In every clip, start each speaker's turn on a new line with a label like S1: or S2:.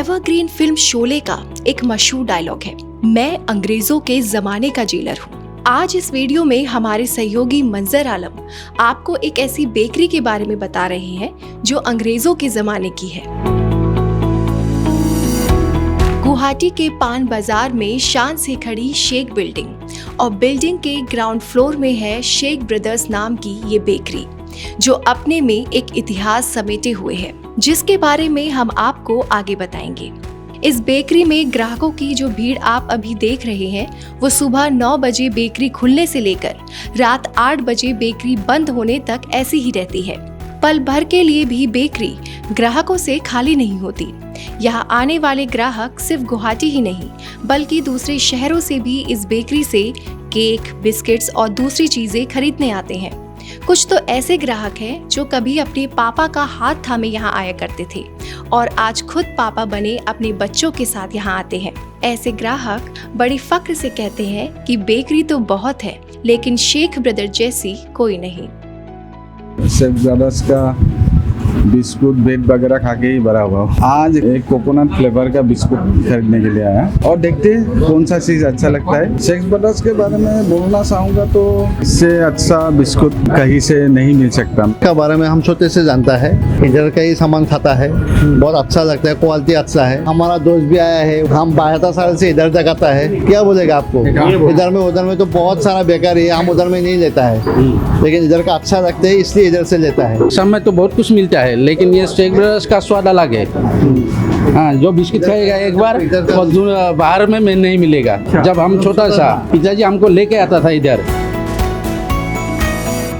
S1: Evergreen film Sholay का एक मशहूर डायलॉग है, मैं अंग्रेजों के जमाने का जेलर हूँ। आज इस वीडियो में हमारे सहयोगी मंजर आलम आपको एक ऐसी बेकरी के बारे में बता रहे हैं जो अंग्रेजों के जमाने की है। गुवाहाटी के पान बाजार में शान से खड़ी शेख बिल्डिंग और बिल्डिंग के ग्राउंड फ्लोर में है शेख ब्रदर्स नाम की ये बेकरी, जो अपने में एक इतिहास समेटे हुए है, जिसके बारे में हम आपको आगे बताएंगे। इस बेकरी में ग्राहकों की जो भीड़ आप अभी देख रहे हैं वो सुबह 9 बजे बेकरी खुलने से लेकर रात 8 बजे बेकरी बंद होने तक ऐसी ही रहती है। पल भर के लिए भी बेकरी ग्राहकों से खाली नहीं होती। यहाँ आने वाले ग्राहक सिर्फ गुवाहाटी ही नहीं बल्कि दूसरे शहरों से भी इस बेकरी से केक, बिस्किट्स और दूसरी चीजें खरीदने आते हैं। कुछ तो ऐसे ग्राहक हैं जो कभी अपने पापा का हाथ थामे यहाँ आया करते थे और आज खुद पापा बने अपने बच्चों के साथ यहाँ आते हैं। ऐसे ग्राहक बड़ी फक्र से कहते हैं कि बेकरी तो बहुत है लेकिन शेख ब्रदर जैसी कोई नहीं।
S2: शेख ब्रदर्स का बिस्कुट ब्रेड वगैरह खा के ही बड़ा हुआ। आज एक कोकोनट फ्लेवर का बिस्कुट खरीदने के लिए आया और देखते हैं कौन सा चीज अच्छा लगता है। शेख ब्रदर्स के बारे में बोलना चाहूँगा तो इससे अच्छा बिस्कुट कहीं से नहीं मिल सकता।
S3: का बारे में हम छोटे से जानता है, इधर का ही सामान खाता है, बहुत अच्छा लगता है, क्वालिटी अच्छा है। हमारा दोस्त भी आया है, हम 72 साल से इधर तक आता है। क्या बोलेगा आपको, इधर में उधर में तो बहुत सारा बेकार है, हम उधर में नहीं लेता है, लेकिन इधर का अच्छा लगता है इसलिए इधर से लेता है।
S4: सब में तो बहुत कुछ मिलता है लेकिन ये शेख ब्रदर्स का स्वाद अलग है। हाँ, जो बिस्किट खाएगा एक बार और बाहर में नहीं मिलेगा। जब हम छोटा सा पिताजी हमको लेके आता था इधर।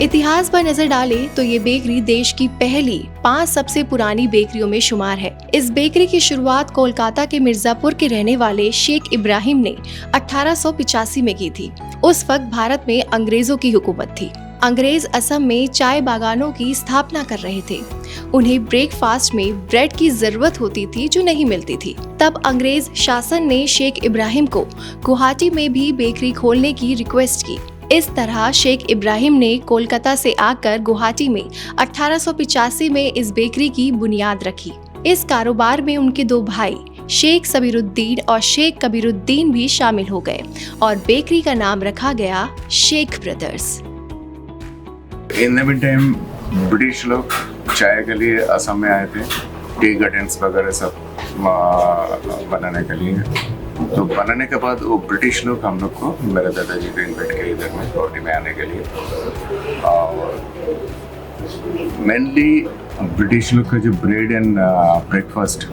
S1: इतिहास पर नजर डाले तो ये बेकरी देश की पहली 5 सबसे पुरानी बेकरियों में शुमार है। इस बेकरी की शुरुआत कोलकाता के मिर्जापुर के रहने वाले शेख इब्राहिम ने 1885 में की थी। उस वक्त भारत में अंग्रेजों की हुकूमत थी। अंग्रेज असम में चाय बागानों की स्थापना कर रहे थे। उन्हें ब्रेकफास्ट में ब्रेड की जरूरत होती थी जो नहीं मिलती थी। तब अंग्रेज शासन ने शेख इब्राहिम को गुवाहाटी में भी बेकरी खोलने की रिक्वेस्ट की। इस तरह शेख इब्राहिम ने कोलकाता से आकर गुवाहाटी में 1885 में इस बेकरी की बुनियाद रखी। इस कारोबार में उनके 2 भाई शेख सबीरुद्दीन और शेख कबीरुद्दीन भी शामिल हो गए और बेकरी का नाम रखा गया Sheikh brothers.
S5: In the mid time British लोग चाय के लिए असम में आए थे, टी गार्डन्स वगैरह सब बनाने के लिए। तो बनाने के बाद वो ब्रिटिश लोग हम लोग को, मेरे दादाजी को इन्वाइट किए इधर में गुवाहाटी में आने के लिए। और मेनली ब्रिटिश लोग का जो ब्रेड एंड ब्रेकफास्ट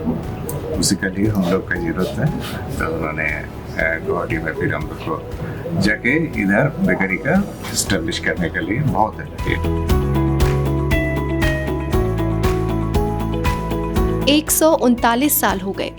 S5: उसी के लिए हम लोग का जरूरत है। तो उन्होंने गुवाहाटी में फिर हम लोग को जाके इधर बेकरी का एस्टेब्लिश करने के लिए बहुत है।
S1: 139 साल हो गए।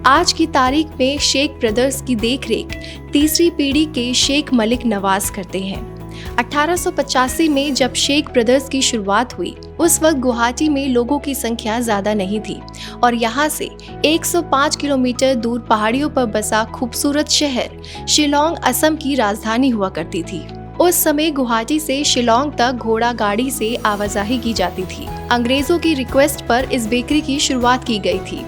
S1: आज की तारीख में शेख ब्रदर्स की देखरेख तीसरी पीढ़ी के शेख मलिक नवाज करते हैं। 1885 में जब शेख ब्रदर्स की शुरुआत हुई उस वक्त गुवाहाटी में लोगों की संख्या ज्यादा नहीं थी और यहाँ से 105 किलोमीटर दूर पहाड़ियों पर बसा खूबसूरत शहर शिलांग असम की राजधानी हुआ करती थी। उस समय गुवाहाटी से शिलांग तक घोड़ा गाड़ी से आवाजाही की जाती थी। अंग्रेजों की रिक्वेस्ट पर इस बेकरी की शुरुआत की गई थी,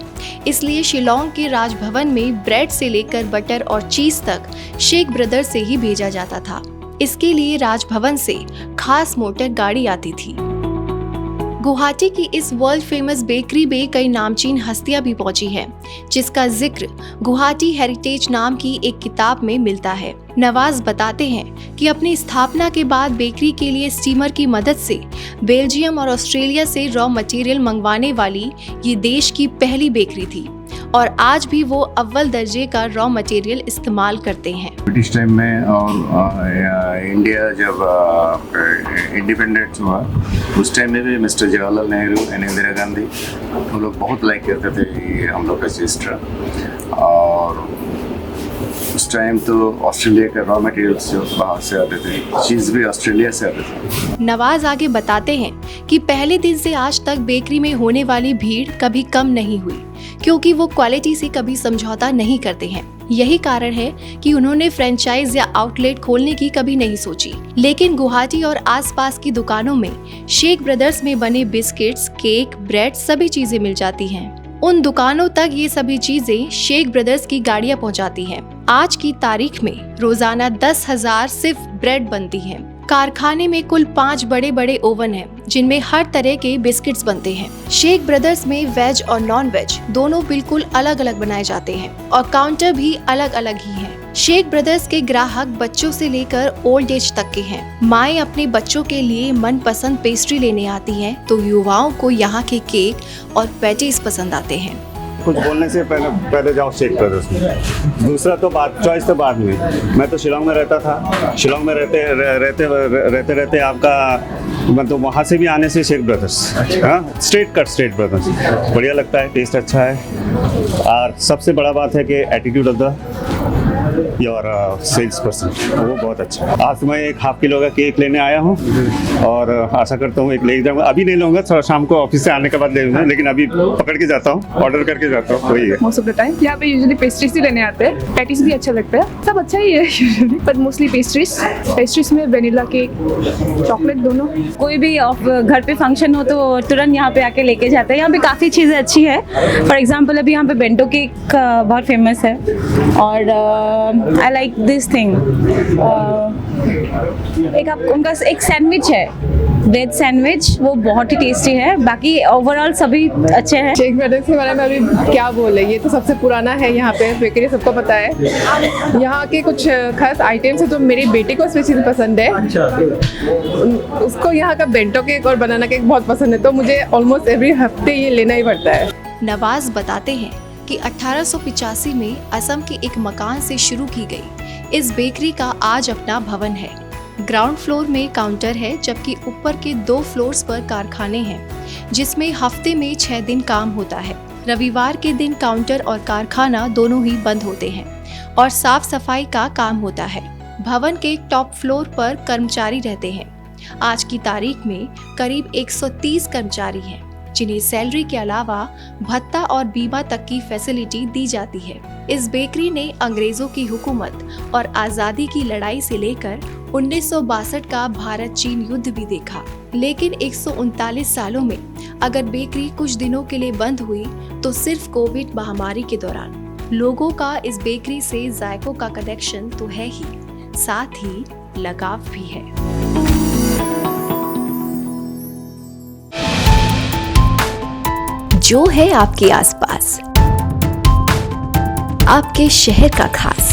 S1: इसलिए शिलांग के राजभवन में ब्रेड से लेकर बटर और चीज तक शेख ब्रदर से ही भेजा जाता था। इसके लिए राजभवन से खास मोटर गाड़ी आती थी। गुवाहाटी की इस वर्ल्ड फेमस बेकरी में कई नामचीन हस्तियां भी पहुंची हैं, जिसका जिक्र गुवाहाटी हेरिटेज नाम की एक किताब में मिलता है। नवाज बताते हैं कि अपनी स्थापना के बाद बेकरी के लिए स्टीमर की मदद से बेल्जियम और ऑस्ट्रेलिया से रॉ मटेरियल मंगवाने वाली ये देश की पहली बेकरी थी और आज भी वो अव्वल दर्जे का रॉ मटेरियल इस्तेमाल करते हैं।
S5: ब्रिटिश टाइम में और इंडिया जब इंडिपेंडेंट हुआ उस टाइम में भी मिस्टर जवाहरलाल नेहरू एंड इंदिरा गांधी हम लोग बहुत लाइक करते थे हम लोग का सिस्टर। और उस टाइम तो ऑस्ट्रेलिया के रॉ मटेरियल्स जो बाहर से आते थे, चीज़ भी ऑस्ट्रेलिया से आते थे।
S1: नवाज आगे बताते हैं कि पहले दिन से आज तक बेकरी में होने वाली भीड़ कभी कम नहीं हुई, क्योंकि वो क्वालिटी से कभी समझौता नहीं करते हैं। यही कारण है कि उन्होंने फ्रेंचाइज या आउटलेट खोलने की कभी नहीं सोची। लेकिन गुवाहाटी और आसपास की दुकानों में शेख ब्रदर्स में बने बिस्किट्स, केक, ब्रेड सभी चीजें मिल जाती हैं। उन दुकानों तक ये सभी चीजें शेख ब्रदर्स की गाड़ियां पहुंचाती हैं। आज की तारीख में रोजाना 10,000 सिर्फ ब्रेड बनती हैं। कारखाने में कुल 5 बड़े बड़े ओवन हैं, जिनमें हर तरह के बिस्किट्स बनते हैं। शेख ब्रदर्स में वेज और नॉन वेज दोनों बिल्कुल अलग अलग बनाए जाते हैं और काउंटर भी अलग अलग ही हैं। शेख ब्रदर्स के ग्राहक बच्चों से लेकर ओल्ड एज तक के हैं। माएं अपने बच्चों के लिए मनपसंद पेस्ट्री लेने आती हैं, तो युवाओं को यहाँ के केक और पैटीज पसंद आते हैं।
S6: कुछ बोलने से पहले जाओ शेख ब्रदर्स में। दूसरा तो बात चॉइस तो बाद में। मैं तो शिलोंग में रहता था। शिलोंग में रहते आपका मतलब वहाँ से भी आने से शेख ब्रदर्स, हाँ, स्ट्रेट ब्रदर्स बढ़िया लगता है, टेस्ट अच्छा है। और सबसे बड़ा बात है कि attitude of the your sales person वो बहुत अच्छा है। आज मैं एक ½ किलो का केक लेने आया हूँ और आशा करता हूँ एक ले जाऊँगा। अभी नहीं लूँगा, थोड़ा शाम को ऑफिस से आने के बाद ले लूँगा, लेकिन अभी पकड़ के जाता हूँ, ऑर्डर करके जाता हूँ। वही है
S7: मोस्ट ऑफ द टाइम यहाँ पे यूजुअली पेस्ट्रीज ही लेने आते हैं। पैटीज भी अच्छा लगता है, सब अच्छा ही है यूजुअली, बट मोस्टली पेस्ट्रीज में वेनिला केक, चॉकलेट दोनों।
S8: कोई भी घर पे फंक्शन हो तो तुरंत यहाँ पे आके लेके जाते हैं। यहाँ पे काफ़ी चीज़ें अच्छी है। फॉर एग्जांपल अभी यहाँ पे बेंटो केक बहुत फेमस है और आई लाइक दिस थिंग। उनका एक सैंडविच है, वेज सैंडविच, वो बहुत ही टेस्टी है। बाकी ओवरऑल सभी अच्छे हैं।
S7: शेख ब्रदर्स के बारे में अभी क्या बोले, ये तो सबसे पुराना है यहाँ पे बेकरी, सबको पता है। यहाँ के कुछ खास आइटम्स है जो मेरी बेटी को स्पेशली पसंद है। उसको यहाँ का बेंटो केक और बनाना केक बहुत पसंद है, तो मुझे ऑलमोस्ट एवरी हफ्ते ये लेना ही पड़ता है।
S1: नवाज बताते हैं कि 1885 में असम के एक मकान से शुरू की गई इस बेकरी का आज अपना भवन है। ग्राउंड फ्लोर में काउंटर है, जबकि ऊपर के 2 फ्लोर्स पर कारखाने हैं, जिसमें हफ्ते में 6 दिन काम होता है। रविवार के दिन काउंटर और कारखाना दोनों ही बंद होते हैं और साफ सफाई का काम होता है। भवन के टॉप फ्लोर पर कर्मचारी रहते हैं। आज की तारीख में करीब 130 कर्मचारी हैं, जिन्हें सैलरी के अलावा भत्ता और बीमा तक की फैसिलिटी दी जाती है। इस बेकरी ने अंग्रेजों की हुकूमत और आज़ादी की लड़ाई से लेकर 1962 का भारत चीन युद्ध भी देखा। लेकिन 139 सालों में अगर बेकरी कुछ दिनों के लिए बंद हुई तो सिर्फ कोविड महामारी के दौरान। लोगों का इस बेकरी से जायकों का कनेक्शन तो है ही, साथ ही लगाव भी है। जो है आपके आसपास, आपके शहर का खास,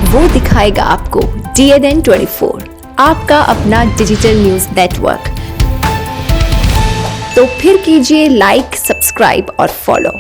S1: वो दिखाएगा आपको DNN 24, आपका अपना डिजिटल न्यूज नेटवर्क। तो फिर कीजिए लाइक, सब्सक्राइब और फॉलो।